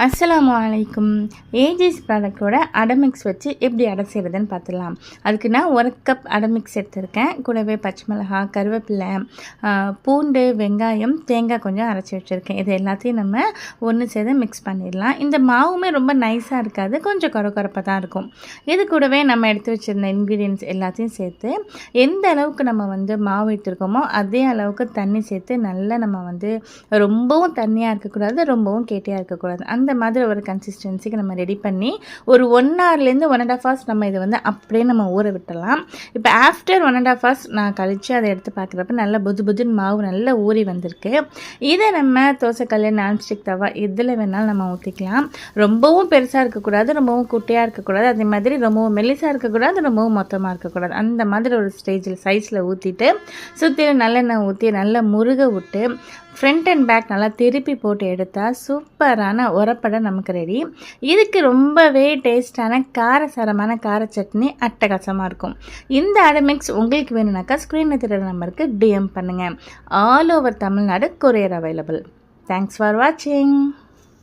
அஸ்ஸலாமு அலைக்கும். ஏஜிஸ் ப்ராடக்டோட அடமிக்ஸ் வச்சு எப்படி அடை செய்கிறதுன்னு பார்த்துடலாம். அதுக்கு நான் 1 கப் அடமிக்ஸ் எடுத்திருக்கேன். கூடவே பச்சை மிளகாய், கருவேப்பிலை, பூண்டு, வெங்காயம், தேங்காய் கொஞ்சம் அரைச்சி வச்சுருக்கேன். இது எல்லாத்தையும் நம்ம ஒன்று சேர்த்து மிக்ஸ் பண்ணிடலாம். இந்த மாவுமே ரொம்ப நைஸாக இருக்காது, கொஞ்சம் கொரப்பாக தான் இருக்கும். இது கூடவே நம்ம எடுத்து வச்சுருந்த இன்க்ரீடியன்ட்ஸ் எல்லாத்தையும் சேர்த்து எந்த அளவுக்கு நம்ம மாவு எடுத்துருக்கோமோ அதே அளவுக்கு தண்ணி சேர்த்து நல்லா நம்ம ரொம்பவும் தண்ணியாக இருக்கக்கூடாது, ரொம்பவும் கேட்டியாக இருக்கக்கூடாது. அந்த மாதிரி ஒரு கன்சிஸ்டன்சிக்கு நம்ம ரெடி பண்ணி ஒரு 1 ஹவர்லேருந்து 1.5 ஹவர்ஸ் நம்ம இதை அப்படியே நம்ம ஊற விட்டலாம். இப்போ ஆஃப்டர் 1.5 ஹவர்ஸ் நான் கழித்து அதை எடுத்து பார்க்குறப்ப நல்லா புதுன்னு மாவு நல்லா ஊறி வந்திருக்கு. இதை நம்ம தோசைக்கல், நான்ஸ்டிக் தவா எதில் வேணாலும் நம்ம ஊற்றிக்கலாம். ரொம்பவும் பெருசாக இருக்கக்கூடாது, ரொம்பவும் குட்டையாக இருக்கக்கூடாது, அதே மாதிரி ரொம்பவும் மெல்லிசாக இருக்கக்கூடாது, ரொம்பவும் மொத்தமாக இருக்கக்கூடாது. அந்த மாதிரி ஒரு ஸ்டேஜில் சைஸில் ஊற்றிட்டு சுற்றிலும் நல்லெண்ணெய் ஊற்றி நல்லா முருக விட்டு ஃப்ரண்ட் அண்ட் பேக் நல்லா திருப்பி போட்டு எடுத்தால் சூப்பரான உரப்படை நமக்கு ரெடி. இதுக்கு ரொம்பவே டேஸ்டான காரசாரமான கார சட்னி அட்டகாசமாக இருக்கும். இந்த அடமிக்ஸ் உங்களுக்கு வேணும்னாக்கா ஸ்க்ரீனில் தெரியுற நம்பருக்கு டிஎம் பண்ணுங்கள். All over Tamil Nadu courier available. Thanks for வாட்சிங்.